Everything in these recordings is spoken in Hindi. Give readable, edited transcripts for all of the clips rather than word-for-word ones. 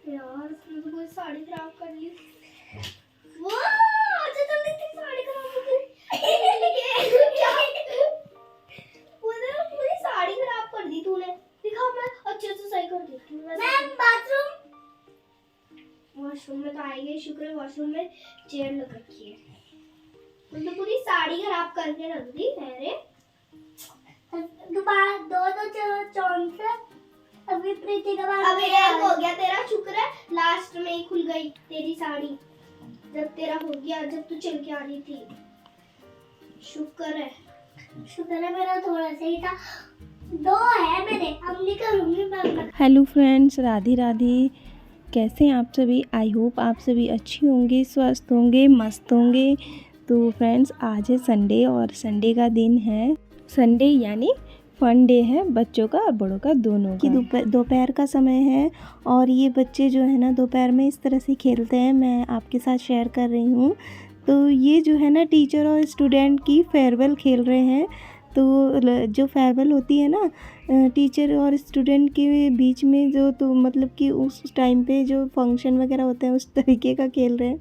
यार इसने तो कोई साड़ी खराब कर ली। वो अच्छा जल्दी से साड़ी खराब हो गई। क्या पूरी साड़ी खराब कर दी तूने। दिखा मैं अच्छे से सही कर देती हूँ। मैम वॉशरूम में तो आई गई, शुक्र है वॉशरूम में चेयर लग रखी है। मतलब पूरी साड़ी खराब करके रख दी है रे। दोबारा दो चौंस अभी प्रीति का बात अब एक हो गया तेरा, शुक्र है लास्ट में ही खुल गई तेरी साड़ी। जब तेरा हो गया, जब तू चल के आ रही थी, शुक्र है मेरा थोड़ा सही था। दो है मेरे, अब नहीं करूंगी मैं। Hello friends, Radhe Radhe. कैसे हैं आप सभी? आई होप आप सभी अच्छी होंगे, स्वस्थ होंगे, मस्त होंगे। तो फ्रेंड्स, आज है संडे और संडे का दिन है। संडे यानी फन डे है बच्चों का और बड़ों का दोनों का। दोपहर का समय है और ये बच्चे जो है ना दोपहर में इस तरह से खेलते हैं, मैं आपके साथ शेयर कर रही हूँ। तो ये जो है ना टीचर और स्टूडेंट की फेयरवेल खेल रहे हैं। तो जो फेयरवेल होती है ना टीचर और स्टूडेंट के बीच में, जो तो मतलब कि उस टाइम पे जो फंक्शन वगैरह होते हैं उस तरीके का खेल रहे हैं।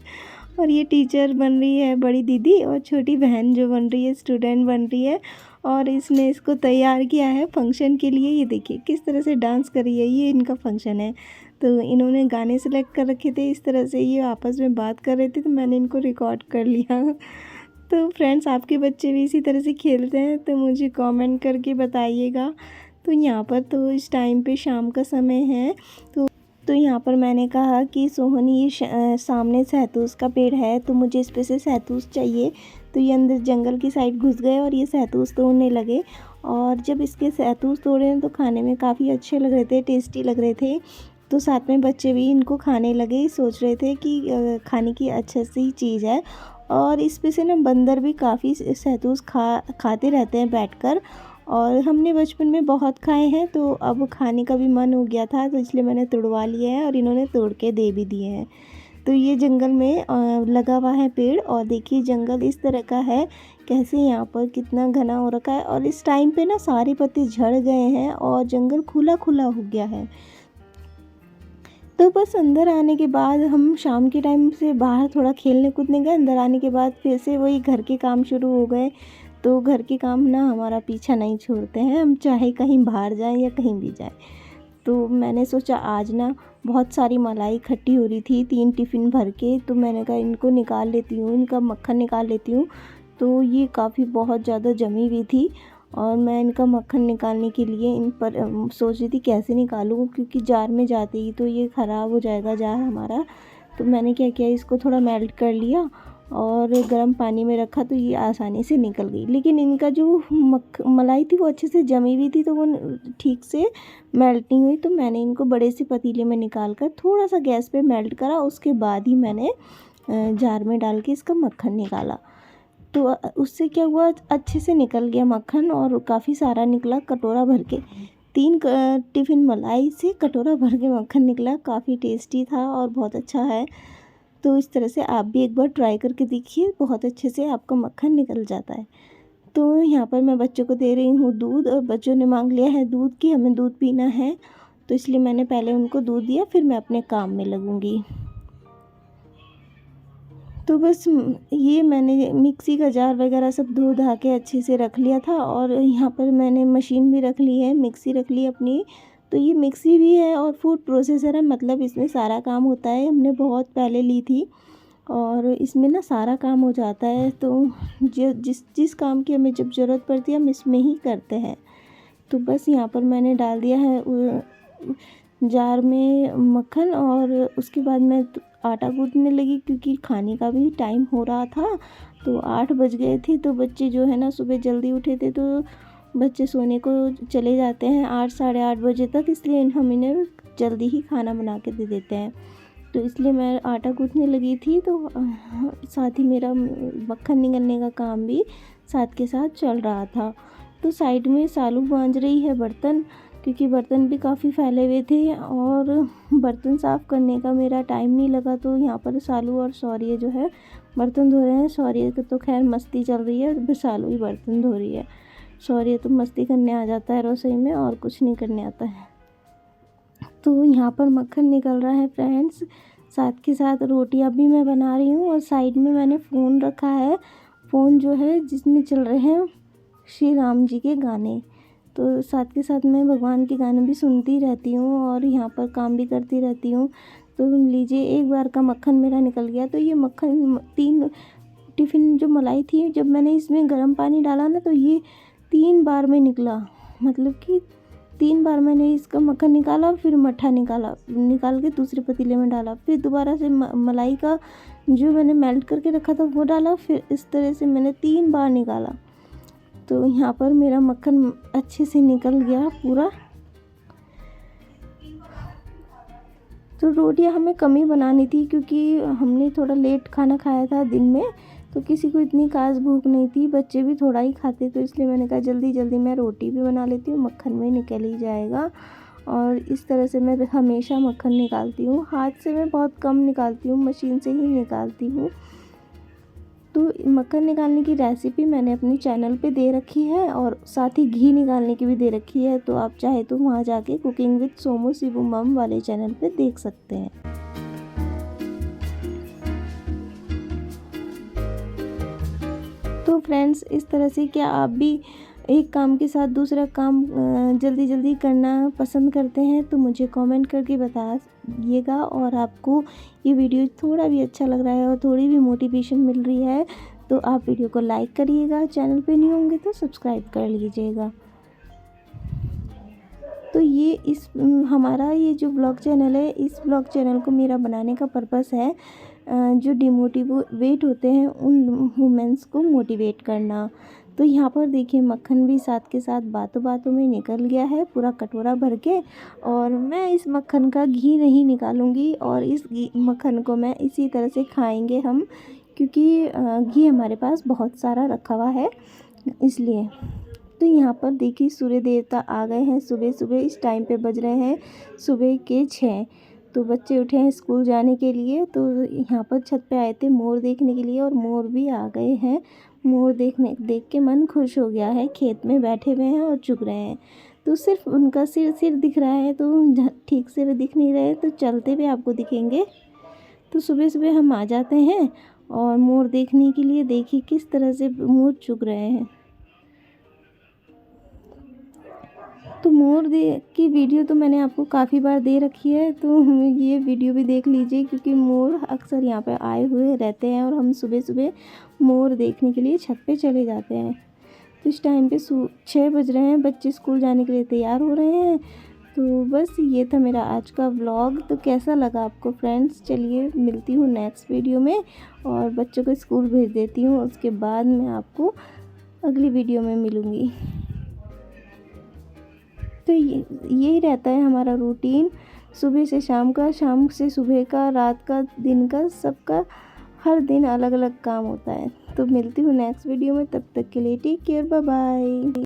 और ये टीचर बन रही है बड़ी दीदी और छोटी बहन जो बन रही है स्टूडेंट बन रही है। और इसने इसको तैयार किया है फंक्शन के लिए। ये देखिए किस तरह से डांस कर रही है, ये इनका फंक्शन है। तो इन्होंने गाने सेलेक्ट कर रखे थे, इस तरह से ये आपस में बात कर रहे थे तो मैंने इनको रिकॉर्ड कर लिया। तो फ्रेंड्स, आपके बच्चे भी इसी तरह से खेलते हैं तो मुझे कमेंट करके बताइएगा। तो यहाँ पर तो इस टाइम पे शाम का समय है। तो यहाँ पर मैंने कहा कि सोहन ये सामने सहतूस का पेड़ है तो मुझे इस पे से सहतूस चाहिए। तो ये अंदर जंगल की साइड घुस गए और ये सहतूस तोड़ने लगे। और जब इसके सहतूस तोड़े तो खाने में काफ़ी अच्छे लग रहे थे, टेस्टी लग रहे थे। तो साथ में बच्चे भी इनको खाने लगे, सोच रहे थे कि खाने की अच्छी सी चीज़ है। और इस पे से ना बंदर भी काफ़ी सहतूस खाते रहते हैं बैठकर। और हमने बचपन में बहुत खाए हैं तो अब खाने का भी मन हो गया था, तो इसलिए मैंने तोड़वा लिए हैं और इन्होंने तोड़ के दे भी दिए हैं। तो ये जंगल में लगा हुआ है पेड़ और देखिए जंगल इस तरह का है, कैसे यहाँ पर कितना घना हो रखा है। और इस टाइम पे ना सारे पत्ते झड़ गए हैं और जंगल खुला खुला हो गया है। तो बस अंदर आने के बाद हम शाम के टाइम से बाहर थोड़ा खेलने कूदने गए। अंदर आने के बाद फिर से वही घर के काम शुरू हो गए। तो घर के काम ना हमारा पीछा नहीं छोड़ते हैं, हम चाहे कहीं बाहर जाएं या कहीं भी जाएं। तो मैंने सोचा आज ना बहुत सारी मलाई इकट्ठी हो रही थी 3 टिफ़िन भर के, तो मैंने कहा इनको निकाल लेती हूँ, इनका मक्खन निकाल लेती हूँ। तो ये काफ़ी बहुत ज़्यादा जमी हुई थी और मैं इनका मक्खन निकालने के लिए इन पर सोच रही थी कैसे निकालूं, क्योंकि जार में जाते ही तो ये ख़राब हो जाएगा जार हमारा। तो मैंने क्या किया, इसको थोड़ा मेल्ट कर लिया और गर्म पानी में रखा तो ये आसानी से निकल गई। लेकिन इनका जो मलाई थी वो अच्छे से जमी हुई थी तो वो ठीक से मेल्ट नहीं हुई। तो मैंने इनको बड़े से पतीले में निकाल कर थोड़ा सा गैस पे मेल्ट करा, उसके बाद ही मैंने जार में डाल के इसका मक्खन निकाला। तो उससे क्या हुआ, अच्छे से निकल गया मक्खन और काफ़ी सारा निकला, कटोरा भर के 3 टिफ़िन मलाई से कटोरा भर के मक्खन निकला। काफ़ी टेस्टी था और बहुत अच्छा है। तो इस तरह से आप भी एक बार ट्राई करके देखिए, बहुत अच्छे से आपका मक्खन निकल जाता है। तो यहाँ पर मैं बच्चों को दे रही हूँ दूध और बच्चों ने मांग लिया है दूध कि हमें दूध पीना है, तो इसलिए मैंने पहले उनको दूध दिया, फिर मैं अपने काम में लगूँगी। तो बस ये मैंने मिक्सी का जार वगैरह सब धो धा के अच्छे से रख लिया था। और यहाँ पर मैंने मशीन भी रख ली है, मिक्सी रख ली अपनी। तो ये मिक्सी भी है और फूड प्रोसेसर है, मतलब इसमें सारा काम होता है। हमने बहुत पहले ली थी और इसमें ना सारा काम हो जाता है। तो जिस काम की हमें जब ज़रूरत पड़ती है हम इसमें ही करते हैं। तो बस यहाँ पर मैंने डाल दिया है जार में मक्खन और उसके बाद मैं आटा गूँथने लगी, क्योंकि खाने का भी टाइम हो रहा था। तो 8 बज गए थे। तो बच्चे जो है ना सुबह जल्दी उठे थे, तो बच्चे सोने को चले जाते हैं 8 साढ़े 8 बजे तक, इसलिए हम इन्हें जल्दी ही खाना बना के दे देते हैं। तो इसलिए मैं आटा गूँथने लगी थी। तो साथ ही मेरा मक्खन निकलने का काम भी साथ के साथ चल रहा था। तो साइड में सालू मांज रही है बर्तन, क्योंकि बर्तन भी काफ़ी फैले हुए थे और बर्तन साफ़ करने का मेरा टाइम नहीं लगा। तो यहाँ पर सालू और सौर्य जो है बर्तन धो रहे हैं। सौर्य की तो खैर मस्ती चल रही है, फिर सालू ही बर्तन धो रही है। सौर्य तो मस्ती करने आ जाता है रसोई में और कुछ नहीं करने आता है। तो यहाँ पर मक्खन निकल रहा है फ्रेंड्स, साथ के साथ रोटियां भी मैं बना रही हूँ और साइड में मैंने फ़ोन रखा है, फ़ोन जो है जिसमें चल रहे हैं श्री राम जी के गाने। तो साथ के साथ मैं भगवान के गाने भी सुनती रहती हूँ और यहाँ पर काम भी करती रहती हूँ। तो लीजिए, एक बार का मक्खन मेरा निकल गया। तो ये मक्खन 3 टिफ़िन जो मलाई थी, जब मैंने इसमें गर्म पानी डाला ना तो ये 3 बार में निकला, मतलब कि 3 बार मैंने इसका मक्खन निकाला, फिर मट्ठा निकाल के दूसरे पतीले में डाला, फिर दोबारा से मलाई का जो मैंने मेल्ट करके रखा था वो डाला, फिर इस तरह से मैंने 3 बार निकाला। तो यहाँ पर मेरा मक्खन अच्छे से निकल गया पूरा। तो रोटियां हमें कम ही बनानी थी क्योंकि हमने थोड़ा लेट खाना खाया था दिन में, तो किसी को इतनी खास भूख नहीं थी, बच्चे भी थोड़ा ही खाते, तो इसलिए मैंने कहा जल्दी जल्दी मैं रोटी भी बना लेती हूँ, मक्खन में निकल ही जाएगा। और इस तरह से मैं हमेशा मक्खन निकालती हूँ। हाथ से मैं बहुत कम निकालती हूँ, मशीन से ही निकालती हूँ। तो मक्खन निकालने की रेसिपी मैंने अपने चैनल पे दे रखी है और साथ ही घी निकालने की भी दे रखी है, तो आप चाहे तो वहाँ जाके कुकिंग विद सोमू शिवू मम वाले चैनल पे देख सकते हैं। तो फ्रेंड्स, इस तरह से क्या आप भी एक काम के साथ दूसरा काम जल्दी जल्दी करना पसंद करते हैं तो मुझे कमेंट करके बताइएगा। और आपको ये वीडियो थोड़ा भी अच्छा लग रहा है और थोड़ी भी मोटिवेशन मिल रही है तो आप वीडियो को लाइक करिएगा, चैनल पे नहीं होंगे तो सब्सक्राइब कर लीजिएगा। तो ये हमारा ये जो ब्लॉग चैनल है, इस ब्लॉग चैनल को मेरा बनाने का पर्पस है जो डिमोटिवेट होते हैं उन वुमेन्स को मोटिवेट करना। तो यहाँ पर देखिए, मक्खन भी साथ के साथ बातों बातों में निकल गया है पूरा कटोरा भर के। और मैं इस मक्खन का घी नहीं निकालूंगी और इस मक्खन को मैं इसी तरह से खाएंगे हम, क्योंकि घी हमारे पास बहुत सारा रखा हुआ है इसलिए। तो यहाँ पर देखिए, सूर्य देवता आ गए हैं सुबह सुबह। इस टाइम पे बज रहे हैं सुबह के 6। तो बच्चे उठे हैं स्कूल जाने के लिए। तो यहाँ पर छत पे आए थे मोर देखने के लिए और मोर भी आ गए हैं। मोर देख के मन खुश हो गया है। खेत में बैठे हुए हैं और चुग रहे हैं। तो सिर्फ उनका सिर दिख रहा है, तो ठीक से भी दिख नहीं रहे, तो चलते हुए आपको दिखेंगे। तो सुबह सुबह हम आ जाते हैं और मोर देखने के लिए। देखिए किस तरह से मोर चुग रहे हैं। तो मोर की वीडियो तो मैंने आपको काफ़ी बार दे रखी है, तो ये वीडियो भी देख लीजिए, क्योंकि मोर अक्सर यहाँ पे आए हुए रहते हैं और हम सुबह सुबह मोर देखने के लिए छत पे चले जाते हैं। तो इस टाइम पे 6 बज रहे हैं, बच्चे स्कूल जाने के लिए तैयार हो रहे हैं। तो बस ये था मेरा आज का व्लॉग। तो कैसा लगा आपको फ्रेंड्स? चलिए मिलती हूँ नेक्स्ट वीडियो में और बच्चों को स्कूल भेज देती हूँ, उसके बाद मैं आपको अगली वीडियो में मिलूँगी। तो यही रहता है हमारा रूटीन, सुबह से शाम का, शाम से सुबह का, रात का, दिन का, सबका हर दिन अलग अलग काम होता है। तो मिलती हूँ नेक्स्ट वीडियो में, तब तक के लिए टेक केयर, बाय बाय।